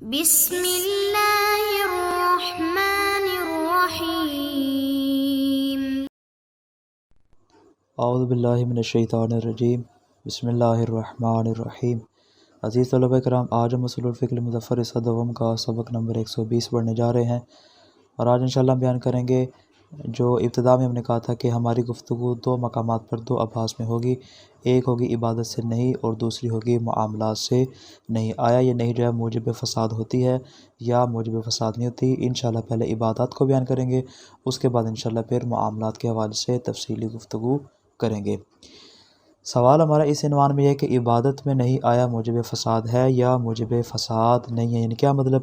بسم اللہ الرحمن الرحیم۔ اعوذ باللہ من الشیطان الرجیم، بسم اللہ الرحمن الرحیم۔ عزیز طلبہ کرام، آج ہم اصول الفقہ المظفر صدوم کا سبق نمبر 120 پڑھنے جا رہے ہیں، اور آج انشاءاللہ ہم بیان کریں گے جو ابتدا میں ہم نے کہا تھا کہ ہماری گفتگو دو مقامات پر دو ابحاث میں ہوگی، ایک ہوگی عبادت سے نہیں اور دوسری ہوگی معاملات سے نہیں۔ آیا یہ نہیں جو ہے موجب فساد ہوتی ہے یا موجب فساد نہیں ہوتی؟ انشاءاللہ پہلے عبادات کو بیان کریں گے، اس کے بعد انشاءاللہ پھر معاملات کے حوالے سے تفصیلی گفتگو کریں گے۔ سوال ہمارا اس عنوان میں ہے کہ عبادت میں نہیں آیا موجب فساد ہے یا موجب فساد نہیں ہے، یعنی کیا مطلب؟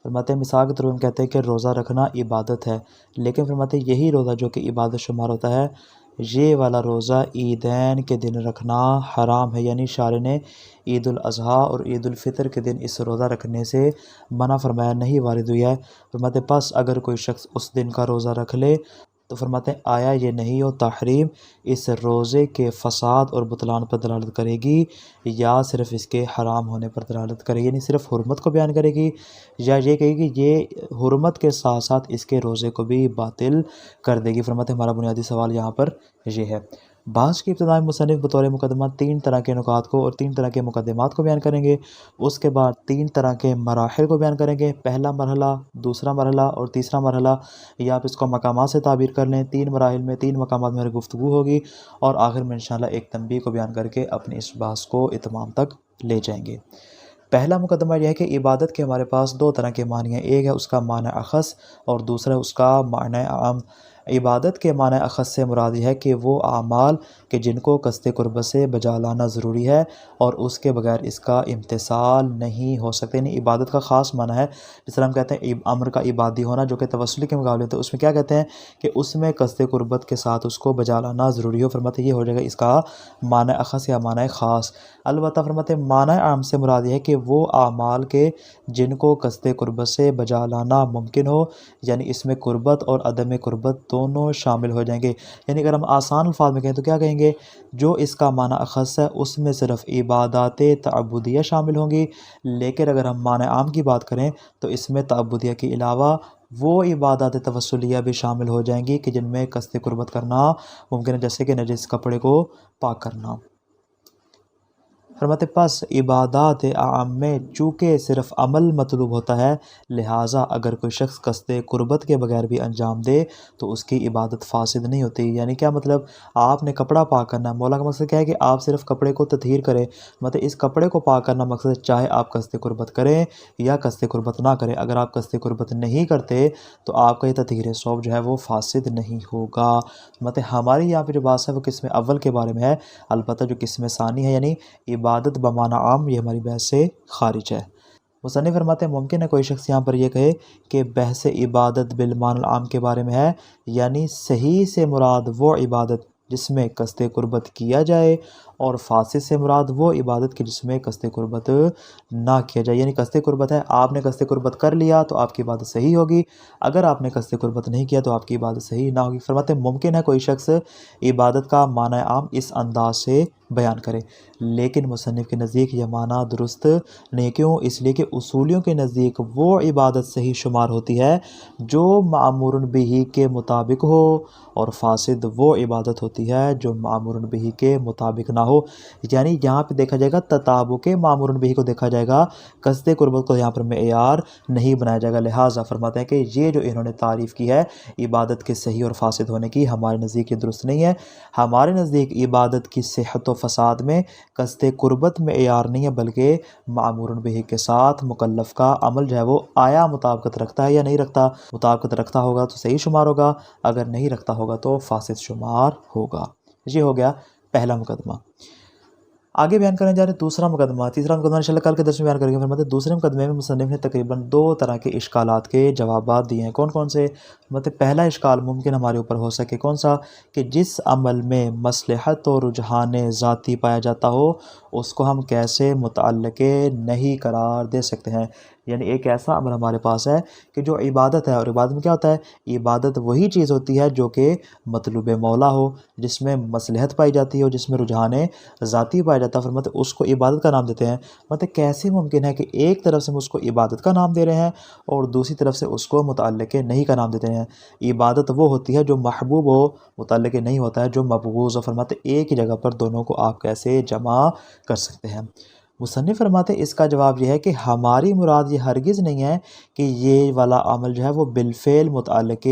فرماتے ہیں مثال کے طور پر ہم کہتے ہیں کہ روزہ رکھنا عبادت ہے، لیکن فرماتے ہیں یہی روزہ جو کہ عبادت شمار ہوتا ہے، یہ والا روزہ عیدین کے دن رکھنا حرام ہے، یعنی شارع نے عید الاضحیٰ اور عید الفطر کے دن اس روزہ رکھنے سے منع فرمایا، نہیں وارد ہوئی ہے۔ فرماتے ہیں پس اگر کوئی شخص اس دن کا روزہ رکھ لے تو فرماتے ہیں آیا یہ نہیں ہو تحریم اس روزے کے فساد اور بطلان پر دلالت کرے گی یا صرف اس کے حرام ہونے پر دلالت کرے گی، یعنی صرف حرمت کو بیان کرے گی یا یہ کہے گی یہ حرمت کے ساتھ ساتھ اس کے روزے کو بھی باطل کر دے گی؟ فرماتے ہیں ہمارا بنیادی سوال یہاں پر یہ ہے۔ بحث کی ابتدا میں مصنف بطور مقدمہ 3 طرح کے نکات کو اور 3 طرح کے مقدمات کو بیان کریں گے، اس کے بعد 3 طرح کے مراحل کو بیان کریں گے، پہلا مرحلہ، دوسرا مرحلہ اور تیسرا مرحلہ، یا آپ اس کو مقامات سے تعبیر کر لیں۔ 3 مراحل میں 3 مقامات میں گفتگو ہوگی، اور آخر میں انشاءاللہ ایک تنبیہ کو بیان کر کے اپنی اس بحث کو اتمام تک لے جائیں گے۔ پہلا مقدمہ یہ ہے کہ عبادت کے ہمارے پاس 2 طرح کے معنی ہیں، ایک ہے اس کا معنی اخص اور دوسرا اس کا معنی عام۔ عبادت کے معنی اخص سے مراد یہ ہے کہ وہ اعمال کہ جن کو قصد قربت سے بجا لانا ضروری ہے اور اس کے بغیر اس کا امتثال نہیں ہو سکتے، یعنی عبادت کا خاص معنی ہے۔ جس طرح ہم کہتے ہیں امر کا عبادی ہونا جو کہ توسلی کے مقابلے ہوتا ہے، اس میں کیا کہتے ہیں کہ اس میں قصد قربت کے ساتھ اس کو بجا لانا ضروری ہو، فرماتے یہ ہو جائے گا اس کا معنی اخص یا معنی خاص۔ البتہ فرماتے معنی عام سے مراد یہ ہے کہ وہ اعمال کے جن کو قصد قربت سے بجا لانا ممکن ہو، یعنی اس میں قربت اور عدم قربت دونوں شامل ہو جائیں گے۔ یعنی اگر ہم آسان الفاظ میں کہیں تو کیا کہیں گے؟ جو اس کا معنی اخص ہے اس میں صرف عبادات تعبدیہ شامل ہوں گی، لیکن اگر ہم معنی عام کی بات کریں تو اس میں تعبدیہ کے علاوہ وہ عبادات توسلیہ بھی شامل ہو جائیں گی کہ جن میں قصد قربت کرنا ممکن ہے، جیسے کہ نجس کپڑے کو پاک کرنا۔ فرماتے پس عبادات عام میں چونکہ صرف عمل مطلوب ہوتا ہے، لہٰذا اگر کوئی شخص قصد قربت کے بغیر بھی انجام دے تو اس کی عبادت فاسد نہیں ہوتی۔ یعنی کیا مطلب؟ آپ نے کپڑا پاک کرنا ہے، مولا کا مقصد کیا ہے کہ آپ صرف کپڑے کو تطہیر کریں، مطلب اس کپڑے کو پاک کرنا مقصد ہے، چاہے آپ قصد قربت کریں یا قصد قربت نہ کریں۔ اگر آپ قصد قربت نہیں کرتے تو آپ کا یہ تطہیر ثوب جو ہے وہ فاسد نہیں ہوگا۔ مطلب ہماری یہاں پہ جو بات ہے وہ قسم اول کے بارے میں ہے، البتہ جو قسم ثانی ہے یعنی عبادت بمعنی عام، یہ ہماری بحث سے خارج ہے۔ مصنف فرماتے ہیں ممکن ہے کوئی شخص یہاں پر یہ کہے کہ بحث عبادت بالمعنی العام کے بارے میں ہے، یعنی صحیح سے مراد وہ عبادت جس میں قصد قربت کیا جائے، اور فاسد سے مراد وہ عبادت کی جس میں قصد قربت نہ کیا جائے۔ یعنی قصد قربت ہے، آپ نے قصد قربت کر لیا تو آپ کی عبادت صحیح ہوگی، اگر آپ نے قصد قربت نہیں کیا تو آپ کی عبادت صحیح نہ ہوگی۔ فرماتے ہیں ممکن ہے کوئی شخص عبادت کا معنی عام اس انداز سے بیان کرے، لیکن مصنف کے نزدیک یہ معنی درست نہیں۔ کیوں؟ اس لیے کہ اصولیوں کے نزدیک وہ عبادت صحیح شمار ہوتی ہے جو مأمور بہ کے مطابق ہو، اور فاسد وہ عبادت ہوتی ہے جو مأمور بہ کے مطابق نہ ہو۔ یعنی یہاں پہ دیکھا جائے گا تطابق مأمور بہ کو دیکھا جائے گا، قصد قربت کو یہاں پر معیار نہیں بنایا جائے گا۔ لہٰذا فرماتے ہیں کہ یہ جو انہوں نے تعریف کی ہے عبادت کے صحیح اور فاسد ہونے کی، ہمارے نزدیک یہ درست نہیں ہے۔ ہمارے نزدیک عبادت کی صحت و فساد میں قصد قربت معیار نہیں ہے، بلکہ مأمور بہ کے ساتھ مکلف کا عمل جو ہے وہ آیا مطابقت رکھتا ہے یا نہیں رکھتا۔ مطابقت رکھتا ہوگا تو صحیح شمار ہوگا، اگر نہیں رکھتا ہوگا تو فاسد شمار ہوگا۔ یہ ہو گیا پہلا مقدمہ۔ آگے بیان کرنے جا رہے ہیں دوسرا مقدمہ۔ تیسرا مقدمہ انشاءاللہ کل کے درس میں بیان کریں گے۔ فرماتے ہیں دوسرے مقدمے میں مصنف نے تقریباً 2 طرح کے اشکالات کے جوابات دیے ہیں۔ کون کون سے؟ مطلب پہلا اشکال ممکن ہمارے اوپر ہو سکے، کون سا؟ کہ جس عمل میں مصلحت و رجحان ذاتی پایا جاتا ہو اس کو ہم کیسے متعلق نہیں قرار دے سکتے ہیں؟ یعنی ایک ایسا عمل ہمارے پاس ہے کہ جو عبادت ہے، اور عبادت میں کیا ہوتا ہے؟ عبادت وہی چیز ہوتی ہے جو کہ مطلوب مولا ہو، جس میں مصلحت پائی جاتی ہو، جس میں رجحان ذاتی پایا جاتا جاتا ہے، فرماتے اس کو عبادت کا نام دیتے ہیں۔ مطلب کیسے ممکن ہے کہ ایک طرف سے ہم اس کو عبادت کا نام دے رہے ہیں اور دوسری طرف سے اس کو متعلق نہیں کا نام دیتے ہیں؟ عبادت وہ ہوتی ہے جو محبوب ہو، متعلق نہیں ہوتا ہے جو مبغوض ہو۔ فرماتے ایک ہی جگہ پر دونوں کو آپ کیسے جمع کر سکتے ہیں؟ مصنف فرماتے اس کا جواب یہ ہے کہ ہماری مراد یہ ہرگز نہیں ہے کہ یہ والا عمل جو ہے وہ بالفعل متعلق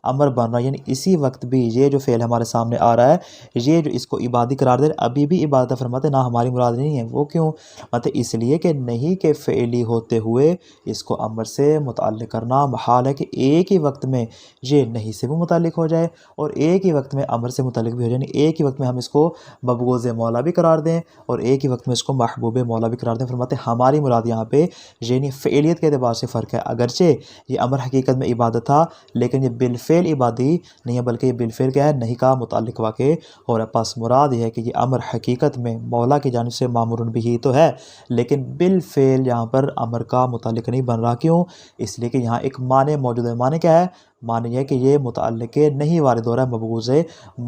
امر بن رہا ہے، یعنی اسی وقت بھی یہ جو فعل ہمارے سامنے آ رہا ہے، یہ جو اس کو عبادی قرار دے ابھی بھی عبادت ہے۔ فرماتے نہ ہماری مراد نہیں ہے، وہ کیوں؟ مطلب اس لیے کہ نہیں کہ فعلی ہوتے ہوئے اس کو امر سے متعلق کرنا محال ہے کہ ایک ہی وقت میں یہ نہیں سے بھی متعلق ہو جائے اور ایک ہی وقت میں امر سے متعلق بھی ہو جائے، یعنی ایک ہی وقت میں ہم اس کو مبغوض مولا بھی قرار دیں اور ایک ہی وقت میں اس کو محبوب مولا بھی قرار دیں۔ فرماتے ہماری مراد یہاں پہ یعنی فعلیت کے اعتبار سے فرق ہے، اگرچہ یہ امر حقیقت میں عبادت تھا لیکن یہ بالفعل عبادی نہیں ہے، بلکہ یہ بالفعل کیا ہے؟ نہیں کا متعلق واقع ہو رہا ہے۔ پس مراد یہ ہے کہ یہ امر حقیقت میں مولا کی جانب سے مامور بھی تو ہے لیکن بالفعل یہاں پر امر کا متعلق نہیں بن رہا۔ کیوں؟ اس لیے کہ یہاں ایک معنی موجود ہے۔ معنی کیا ہے؟ معنی یہ ہے کہ یہ متعلق نہیں وارد ہو رہا ہے، مبغوض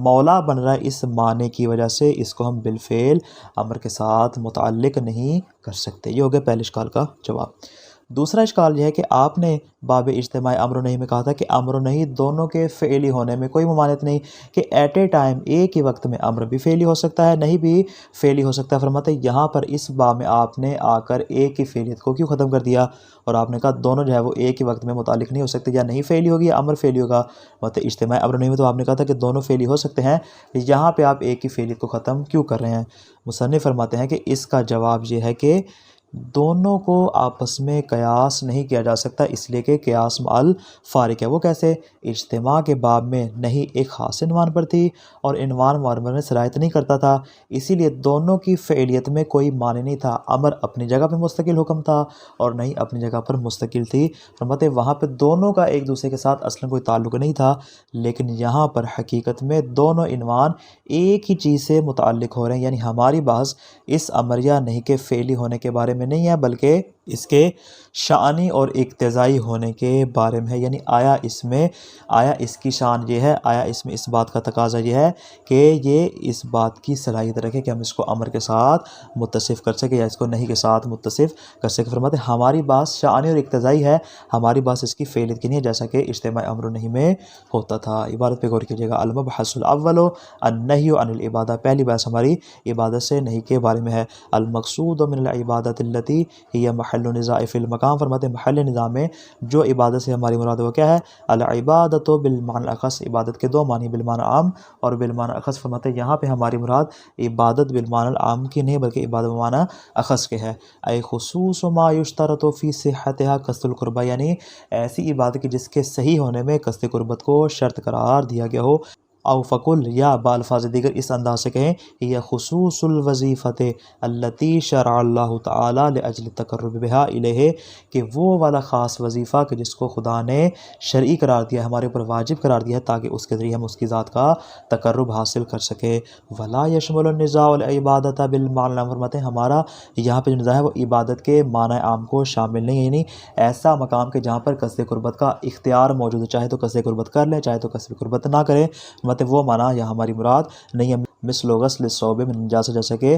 مولا بن رہا ہے، اس معنی کی وجہ سے اس کو ہم بالفعل امر کے ساتھ متعلق نہیں کر سکتے۔ یہ ہو گیا پہلے اشکال کا جواب۔ دوسرا اشکال یہ ہے کہ آپ نے باب اجتماع امر و نہی میں کہا تھا کہ امر و نہی دونوں کے فعلی ہونے میں کوئی ممانعت نہیں، کہ ایٹ اے ٹائم ایک ہی وقت میں امر بھی فعلی ہو سکتا ہے، نہیں بھی فعلی ہو سکتا ہے۔ فرماتے یہاں پر اس باب میں آپ نے آ کر ایک ہی فعلیت کو کیوں ختم کر دیا اور آپ نے کہا دونوں جو ہے وہ ایک ہی وقت میں متعلق نہیں ہو سکتے، یا نہیں فعلی ہوگی یا امر فعلی ہوگا۔ مطلب اجتماع امر و نہی میں تو آپ نے کہا تھا کہ دونوں فعلی ہو سکتے ہیں، یہاں پہ آپ ایک ہی فعلیت کو ختم کیوں کر رہے ہیں؟ مصنف فرماتے ہیں کہ اس کا جواب یہ ہے کہ دونوں کو آپس میں قیاس نہیں کیا جا سکتا، اس لیے کہ قیاس مع الفارق ہے۔ وہ کیسے؟ اجتماع کے باب میں نہیں ایک خاص عنوان پر تھی اور عنوان معربہ میں صلاحیت نہیں کرتا تھا، اسی لیے دونوں کی فعلیت میں کوئی معنی نہیں تھا۔ امر اپنی جگہ پہ مستقل حکم تھا اور نہیں اپنی جگہ پر مستقل تھی۔ فرماتے وہاں پہ دونوں کا ایک دوسرے کے ساتھ اصلاً کوئی تعلق نہیں تھا، لیکن یہاں پر حقیقت میں دونوں عنوان ایک ہی چیز سے متعلق ہو رہے ہیں، یعنی ہماری بحث اس امر یا نہیں کے فعلی ہونے کے بارے میں نہیں ہے بلکہ اس کے شانی اور اقتضائی ہونے کے بارے میں ہے، یعنی آیا اس کی شان یہ ہے، آیا اس میں اس بات کا تقاضا یہ ہے کہ یہ اس بات کی صلاحیت رکھے کہ ہم اس کو امر کے ساتھ متصف کر سکیں یا اس کو نہیں کے ساتھ متصف کر سکیں۔ فرماتے ہماری بات شانی اور اقتضائی ہے، ہماری بات اس کی فعلیت کی نہیں ہے، جیسا کہ اجتماع امر و نہی میں ہوتا تھا۔ عبادت پہ غور کیجیے گا۔ المبحث الاول النہی عن العبادہ، پہلی بحث ہماری عبادت سے نہیں کے بارے میں ہے۔ المقصود من العبادت التي هي محل نزاع فی المقام، فرماتے محل نزاع میں جو عبادت سے ہماری مراد وہ کیا ہے؟ العبادت بالمعنی الاخص، عبادت کے دو معنی، بالمعنی عام اور بالمعنی اخص۔ فرماتے یہاں پہ ہماری مراد عبادت بالمعنی العام کی نہیں بلکہ عبادت بالمعنی اخص کے ہے۔ اے خصوص ما یشترط فی صحتها قصد القربہ، یعنی ایسی عبادت کی جس کے صحیح ہونے میں قصد قربت کو شرط قرار دیا گیا ہو۔ او فقل، یا بالفاظ دیگر اس انداز سے کہیں یہ خصوص الوظیفۃ التی شرع اللہ تعالی لاجل التقرب بها الیہ، کہ وہ والا خاص وظیفہ کہ جس کو خدا نے شرعی قرار دیا ہے، ہمارے اوپر واجب قرار دیا ہے تاکہ اس کے ذریعے ہم اس کی ذات کا تقرب حاصل کر سکے۔ ولا یشمل النزاع العبادۃ بالمعنی، فرماتے ہیں ہمارا یہاں پہ جو نزاع ہے وہ عبادت کے معنی عام کو شامل نہیں ہے، یعنی ایسا مقام کہ جہاں پر قصد قربت کا اختیار موجود ہے، چاہے تو قصد قربت کر لیں چاہے تو قصد قربت نہ کریں، مطلب وہ معنی یہاں ہماری مراد نہیں ہے۔ مثل غسل الثوب من نجاسہ، جیسے کہ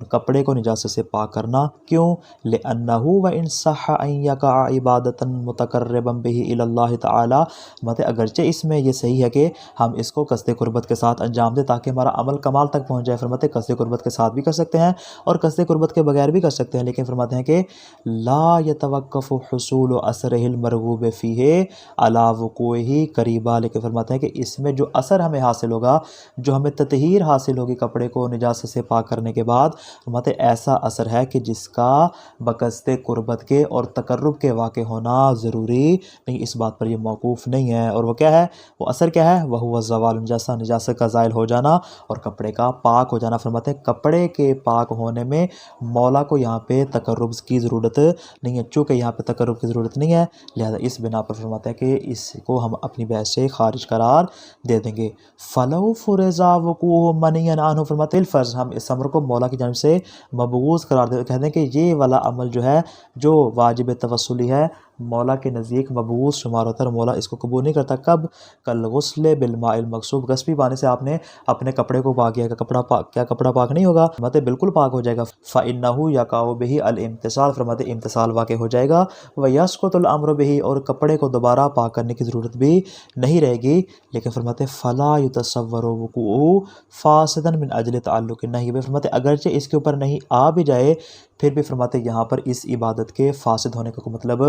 کپڑے کو نجاست سے پاک کرنا، کیوں؟ لأنہ وإن صح ان یقع عبادۃ متقربا بہ الی اللہ تعالی، مطلب اگرچہ اس میں یہ صحیح ہے کہ ہم اس کو قصد قربت کے ساتھ انجام دیں تاکہ ہمارا عمل کمال تک پہنچ جائے، فرماتے قصد قربت کے ساتھ بھی کر سکتے ہیں اور قصد قربت کے بغیر بھی کر سکتے ہیں، لیکن فرماتے ہیں کہ لا یتوقف حصول اثرہ المرغوب فیہ علی وقوعہ قریبا، لیکن فرماتے ہیں کہ اس میں جو اثر ہمیں حاصل ہوگا، جو ہمیں تطہیر حاصل ہوگی کپڑے کو نجاست سے پاک کرنے کے بعد، فرماتے ایسا اثر ہے کہ جس کا بقصد قربت کے اور تقرب کے واقع ہونا ضروری نہیں، اس بات پر یہ موقوف نہیں ہے۔ اور وہ کیا ہے؟ وہ اثر کیا ہے؟ وہو الزوال النجاسہ، نجاست کا زائل ہو جانا اور کپڑے کا پاک ہو جانا۔ فرماتے ہیں کپڑے کے پاک ہونے میں مولا کو یہاں پہ تقرب کی ضرورت نہیں ہے، چونکہ یہاں پہ تقرب کی ضرورت نہیں ہے لہذا اس بنا پر فرماتے ہیں کہ اس کو ہم اپنی بحث سے خارج قرار دے دیں گے۔ فلو فرضا وقوع منعی عنہ، فرماتے ہیں الفرض ہم اس امر کو مولا کی جانب سے مبغوض قرار دے، کہتے ہیں کہ یہ والا عمل جو ہے جو واجب توسلی ہے مولا کے نزدیک مبعوث شمار ہوتا ہے اور مولا اس کو قبول نہیں کرتا۔ کب؟ کل غسل بالماء المغصوب، غصبی پانی سے آپ نے اپنے کپڑے کو پاک کیا، کیا کپڑا پاک نہیں ہوگا؟ فرماتے بالکل پاک ہو جائے گا۔ فإنه يقع به الامتثال، فرماتے امتثال واقع ہو جائے گا۔ ويسقط الامر به، اور کپڑے کو دوبارہ پاک کرنے کی ضرورت بھی نہیں رہے گی۔ لیکن فرماتے فلا يتصور وقوعه فاسدا من اجل تعلق النهي، فرماتے اگرچہ اس کے اوپر نہیں آ بھی جائے پھر بھی فرماتے یہاں پر اس عبادت کے فاسد ہونے کا کوئی مطلب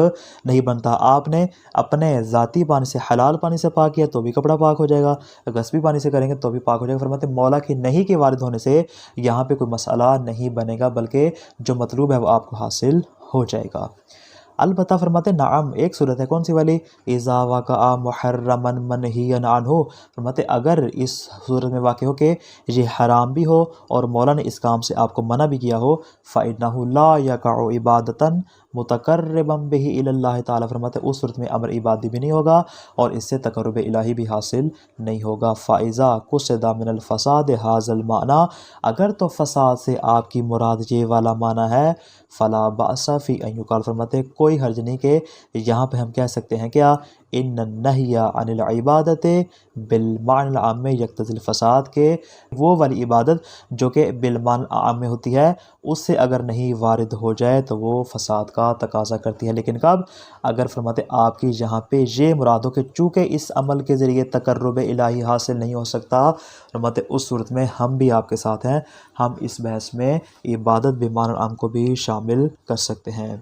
نہیں بنتا۔ آپ نے اپنے ذاتی پانی سے، حلال پانی سے پاک کیا تو بھی کپڑا پاک ہو جائے گا، غصبی پانی سے کریں گے تو بھی پاک ہو جائے گا۔ فرماتے مولا کی نہیں کے وارد ہونے سے یہاں پہ کوئی مسئلہ نہیں بنے گا، بلکہ جو مطلوب ہے وہ آپ کو حاصل ہو جائے گا۔ البتہ فرماتے نعم، ایک صورت ہے، کون سی والی؟ اذا وقع محرما منہیا عنہ، فرماتے اگر اس صورت میں واقع ہو کہ یہ حرام بھی ہو اور مولا نے اس کام سے آپ کو منع بھی کیا ہو، فإنہ لا یقع عبادتا متقربا بہ الی اللہ تعالی، فرماتے اس صورت میں امر عبادی بھی نہیں ہوگا اور اس سے تقرب الہی بھی حاصل نہیں ہوگا۔ فإذا قصد من الفساد هذا المعنی، اگر تو فساد سے آپ کی مراد یہ والا معنی ہے، فلا بأس فی ان یقال، فرماتے کوئی حرج نہیں کہ یہاں پہ ہم کہہ سکتے ہیں کیا؟ ان النہی عن العبادت بالمعنی العام یقتضی الفساد، کے وہ والی عبادت جو کہ بالمعنی عام میں ہوتی ہے اس سے اگر نہیں وارد ہو جائے تو وہ فساد کا تقاضا کرتی ہے۔ لیکن کب؟ اگر فرماتے آپ کی یہاں پہ یہ مراد ہو کہ چونکہ اس عمل کے ذریعے تقرب الہی حاصل نہیں ہو سکتا، فرماتے اس صورت میں ہم بھی آپ کے ساتھ ہیں، ہم اس بحث میں عبادت بالمعنی العام کو بھی شامل کر سکتے ہیں۔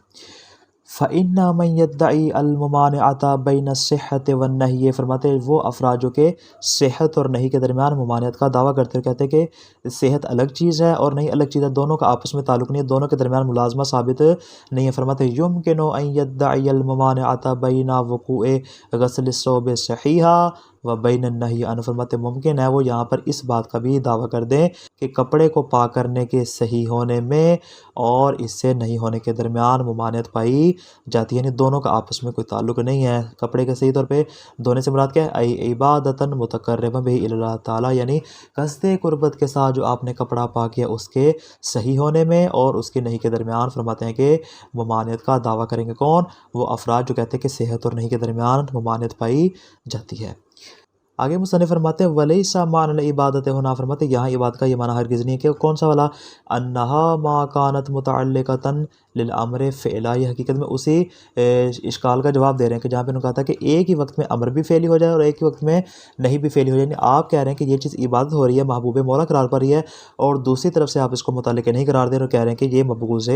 فَإِنَّ مَن يَدَّعِي الْمُمَانِعَةَ بَيْنَ الصِّحَّةِ وَالنَّهْيِ، فرماتے وہ افراد جو کہ صحت اور نہیں کے درمیان ممانعت کا دعویٰ کرتے ہیں، کہتے ہیں کہ صحت الگ چیز ہے اور نہیں الگ چیز ہے، دونوں کا آپس میں تعلق نہیں ہے، دونوں کے درمیان ملازمہ ثابت نہیں ہے۔ فرماتے يُمْكِنُ أَن يَدَّعِيَ الْمُمَانِعَةَ بَيْنَ وُقوعِ غسل الثوب صحیحا و بین النہی عنہ، فرماتے ممکن ہے وہ یہاں پر اس بات کا بھی دعویٰ کر دیں کہ کپڑے کو پاک کرنے کے صحیح ہونے میں اور اس سے نہیں ہونے کے درمیان ممانعت پائی جاتی ہے، یعنی دونوں کا آپس میں کوئی تعلق نہیں ہے۔ کپڑے کے صحیح طور پہ دھونے سے مراد کیا ہے؟ ای عبادتا متقربا بہ الی اللہ تعالی، یعنی قصد قربت کے ساتھ جو آپ نے کپڑا پاک کیا اس کے صحیح ہونے میں اور اس کے نہیں کے درمیان، فرماتے ہیں کہ ممانعت کا دعویٰ کریں گے کون؟ وہ افراد جو کہتے ہیں کہ صحت اور نہیں کے درمیان ممانعت پائی جاتی ہے۔ آگے مصنف فرماتے ہیں ولیس معنی العبادت ہونا، فرماتے یہاں عبادت کا یہ معنی ہرگز نہیں ہے کہ کون سا والا؟ انہا ما کانت متعلقتا للامر فعلا، یہ حقیقت میں اسی اشکال کا جواب دے رہے ہیں کہ جہاں پہ انہوں نے کہا تھا کہ ایک ہی وقت میں امر بھی فعلی ہو جائے اور ایک ہی وقت میں نہیں بھی فعلی ہو جائے، یعنی آپ کہہ رہے ہیں کہ یہ چیز عبادت ہو رہی ہے، محبوب مولا قرار پا رہی ہے، اور دوسری طرف سے آپ اس کو متعلق نہیں قرار دے رہے اور کہہ رہے ہیں کہ یہ مبغوض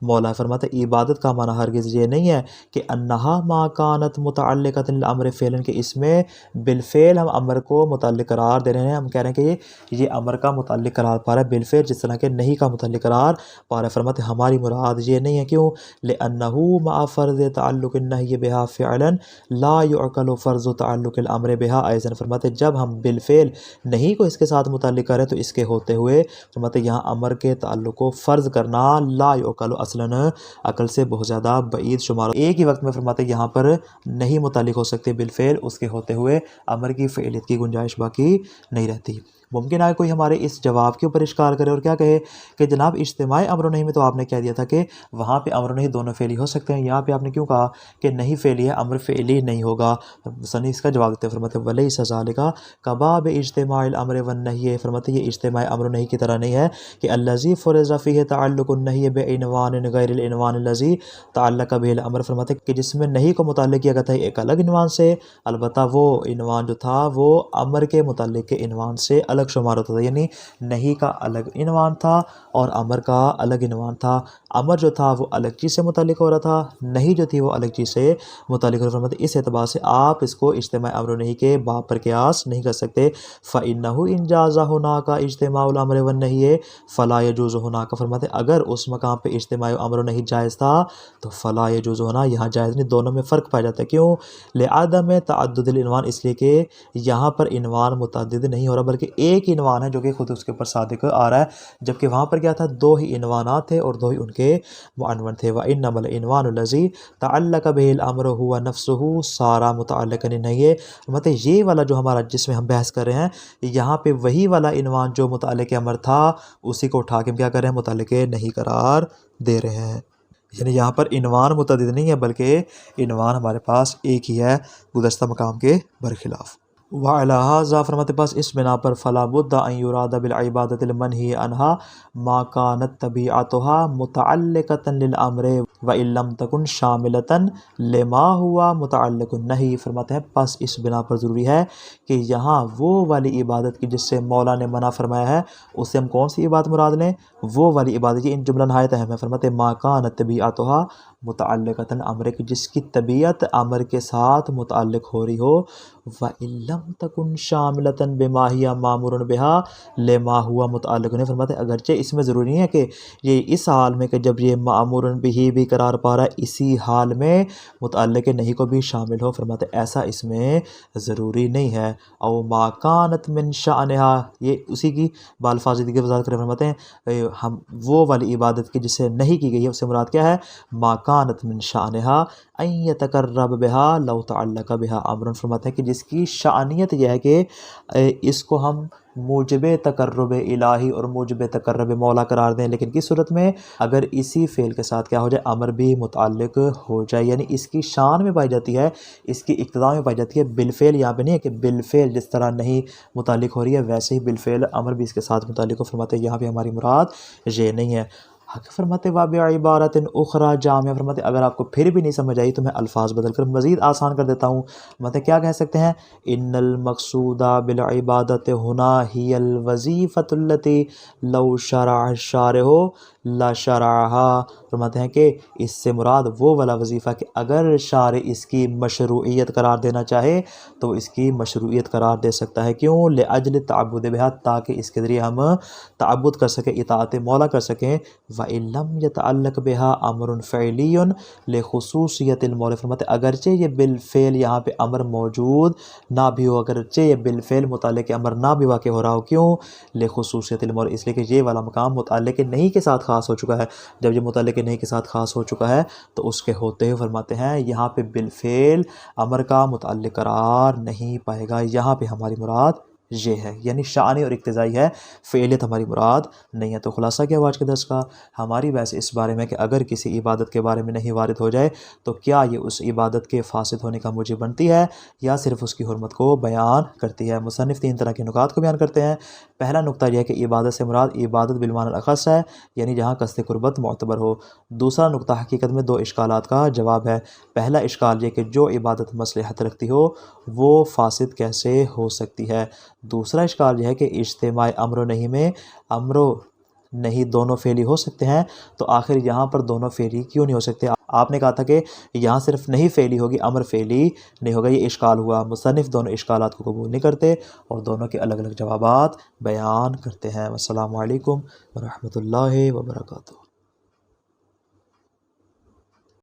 مولا ہے۔ فرماتے عبادت کا معنی ہرگز یہ نہیں ہے کہ انہا ما کانت متعلقتا للامر فعلا، کہ اس میں بالفعل ہم امر کو متعلق قرار دے رہے ہیں، ہم کہہ رہے ہیں کہ یہ امر کا متعلق قرار پا رہا ہے بالفعل، جس طرح کہ نہیں کا متعلق قرار پا رہا ہے۔ فرماتے ہماری مراد یہ نہیں ہے، کیوں؟ لأنه مع فرض تعلق النہی بها فعلا لا يعقل فرض تعلق الامر بها ایضا، فرماتے جب ہم بالفعل نہیں کو اس کے ساتھ متعلق کریں تو اس کے ہوتے ہوئے فرماتے یہاں امر کے تعلق کو فرض کرنا لا يعقل اصلا عقل سے بہت زیادہ بعید شمار، ایک ہی وقت میں فرماتے یہاں پر نہیں متعلق ہو سکتے بالفعل، اس کے ہوتے ہوئے امر کی فعلیت کی گنجائش باقی نہیں رہتی۔ ممکن ہے کوئی ہمارے اس جواب کے اوپر اشکال کرے اور کیا کہے کہ جناب اجتماعی امر و نہی میں تو آپ نے کہہ دیا تھا کہ وہاں پہ امر و نہی دونوں فعلی ہو سکتے ہیں، یہاں پہ آپ نے کیوں کہا کہ نہیں فعلی ہے، امر فعلی نہیں ہوگا؟ مصنف اس کا جواب دیتے ہیں، فرماتے ولیس ذالک کباب اجتماع الامر والنہی، فرماتے یہ اجتماعی امر و نہی کی طرح نہیں ہے کہ الذی فرض فیہ تعلق النہی بعنوان غیر العنوان الذی تعلق به الامر، فرماتے کہ جس میں نہیں کو متعلق کیا گیا تھا ایک الگ عنوان سے، البتہ وہ عنوان جو تھا وہ امر کے متعلق کے عنوان سے الگ شمار ہوتا تھا، یعنی نہیں کا الگ عنوان تھا اور امر کا الگ عنوان تھا، امر جو تھا وہ الگ چیز سے متعلق ہو رہا تھا، نہیں جو تھی وہ الگ چیز سے متعلق ہو رہا تھا، اس اعتبار سے آپ اس کو اجتماع امر و نہی کے باب پر قیاس نہیں کر سکتے۔ فإنہ ان جاز ہناک اجتماع الامر والنہی فلا یجوز ہناک، فرماتے اگر اس مقام پہ اجتماع امر و نہی جائز تھا تو فلا یجوز ہونا یہاں جائز نہیں، دونوں میں فرق پایا جاتا ہے، کیوں؟ لعدم تعدد العنوان، اس لیے کہ یہاں پر عنوان متعدد نہیں ہو رہا بلکہ ایک عنوان ہے جو کہ خود اس کے اوپر صادق آ رہا ہے، جبکہ وہاں پر کیا تھا؟ دو ہی عنوانات تھے اور دو ہی ان کے معنون تھے۔ وَإِنَّمَا الْعِنْوَانُ الَّذِي تَعَلَّقَ بِهِ الْأَمْرُ هُوَ نَفْسُهُ صَارَ مُتَعَلِّقًا بِالنَّهْيِ، مطلب یہ والا جو ہمارا جس میں ہم بحث کر رہے ہیں یہاں پہ وہی والا عنوان جو متعلق امر تھا اسی کو اٹھا کے ہم کیا کر رہے ہیں؟ متعلق نہیں قرار دے رہے ہیں۔ یعنی یہاں پر عنوان متعدد نہیں ہے بلکہ عنوان ہمارے پاس ایک ہی ہے گزشتہ مقام کے برخلاف۔ وعلی ھذا فرماتے پاس اس بنا پر فلا بد ان یراد بالعبادۃ المنہی عنہا ما کانت طبیعتها متعلقۃ للامر وان لم تکن شاملۃ لما ہوا متعلق النہی۔ فرماتے ہیں پس اس بنا پر ضروری ہے کہ یہاں وہ والی عبادت کی جس سے مولا نے منع فرمایا ہے اس سے ہم کون سی عبادت مراد لیں؟ وہ والی عبادت، یہ ان جملہ نہایت اہم ہے۔ فرماتے ما کانت طبیعتها متعلقۃ الامر، کہ جس کی طبیعت امر کے ساتھ متعلق ہو رہی ہو، وَإِن لَمْ تَكُنْ شَامِلَةً بِمَا هِيَ مَأْمُورٌ بِهَا لِمَا هُوَ متعلق نہیں۔ فرماتے اگرچہ اس میں ضروری نہیں ہے کہ یہ اس حال میں کہ جب یہ مأمور بہ بھی قرار پا رہا ہے اسی حال میں متعلق نہیں کو بھی شامل ہو۔ فرماتے ایسا اس میں ضروری نہیں ہے۔ او ما كانت من شأنها، یہ اسی کی بالفاظ دیگر وضاحت کریں۔ فرماتے ہیں ہم وہ والی عبادت کی جسے نہیں کی گئی ہے اس سے مراد کیا ہے؟ ما كانت من شأنها ان يتقرب بها لو تعلق بها امر۔ فرماتے ہیں کہ جس کی شأنیت یہ ہے کہ اس کو ہم موجب تقرب الہی اور موجب تقرب مولا قرار دیں، لیکن کس صورت میں؟ اگر اسی فعل کے ساتھ کیا ہو جائے؟ امر بھی متعلق ہو جائے، یعنی اس کی شان میں پائی جاتی ہے، اس کی اقتضاء میں پائی جاتی ہے۔ بالفعل یہاں پہ نہیں ہے کہ بالفعل جس طرح نہیں متعلق ہو رہی ہے ویسے ہی بالفعل امر بھی اس کے ساتھ متعلق ہو۔ فرماتے یہاں پہ ہماری مراد یہ نہیں ہے۔ فرماتے وَبِعِبَارَةٍ أُخْرَى جامع، فرماتے اگر آپ کو پھر بھی نہیں سمجھ آئی تو میں الفاظ بدل کر مزید آسان کر دیتا ہوں۔ فرماتے کیا کہہ سکتے ہیں؟ ان المقصود بالعبادت ہنا ہی الوظیفۃ التي لو شرع الشارع لشرعها۔ فرماتے ہیں کہ اس سے مراد وہ والا وظیفہ کہ اگر شارع اس کی مشروعیت قرار دینا چاہے تو اس کی مشروعیت قرار دے سکتا ہے۔ کیوں؟ لأجل التعبد بها، تاکہ اس کے ذریعے ہم تعبد کر سکیں، اطاعت مولا کر سکیں۔ وَإِن لَمْ يَتَعَلَّقْ بِهَا أَمْرٌ فِعْلِيٌّ لِخُصُوصِيَّةِ الْمَوْلِ۔ فرماتے اگرچہ یہ بالفعل یہاں پہ امر موجود نہ بھی ہو، اگرچہ یہ بالفعل متعلق امر نہ بھی واقع ہو رہا ہو، کیوں؟ لخصوصیت المول، اس لیے کہ یہ والا مقام متعلق نہیں کے ساتھ خاص ہو چکا ہے۔ جب یہ متعلق نہیں کے ساتھ خاص ہو چکا ہے تو اس کے ہوتے ہوئے فرماتے ہیں یہاں پہ بالفعل امر کا متعلق قرار نہیں پائے گا۔ یہاں پہ ہماری مراد یہ ہے، یعنی شانی اور اقتضائی ہے، فعلیت ہماری مراد نہیں ہے۔ تو خلاصہ کیا ہوا آج کے درس کا؟ ہماری بحث اس بارے میں کہ اگر کسی عبادت کے بارے میں نہیں وارد ہو جائے تو کیا یہ اس عبادت کے فاسد ہونے کا موجب بنتی ہے یا صرف اس کی حرمت کو بیان کرتی ہے۔ مصنف تین طرح کے نکات کو بیان کرتے ہیں۔ پہلا نقطہ یہ ہے کہ عبادت سے مراد عبادت بالمعنی الاخص ہے، یعنی جہاں قصد قربت معتبر ہو۔ دوسرا نقطہ حقیقت میں دو اشکالات کا جواب ہے۔ پہلا اشکال یہ کہ جو عبادت مصلحت رکھتی ہو وہ فاسد کیسے ہو سکتی ہے۔ دوسرا اشکال یہ ہے کہ اجتماع امر و نہیں میں امر و نہیں دونوں فعلی ہو سکتے ہیں، تو آخر یہاں پر دونوں فعلی کیوں نہیں ہو سکتے؟ آپ نے کہا تھا کہ یہاں صرف نہیں فعلی ہوگی، امر فعلی نہیں ہوگا، یہ اشکال ہوا۔ مصنف دونوں اشکالات کو قبول نہیں کرتے اور دونوں کے الگ الگ جوابات بیان کرتے ہیں۔ والسلام علیکم ورحمۃ اللہ وبرکاتہ۔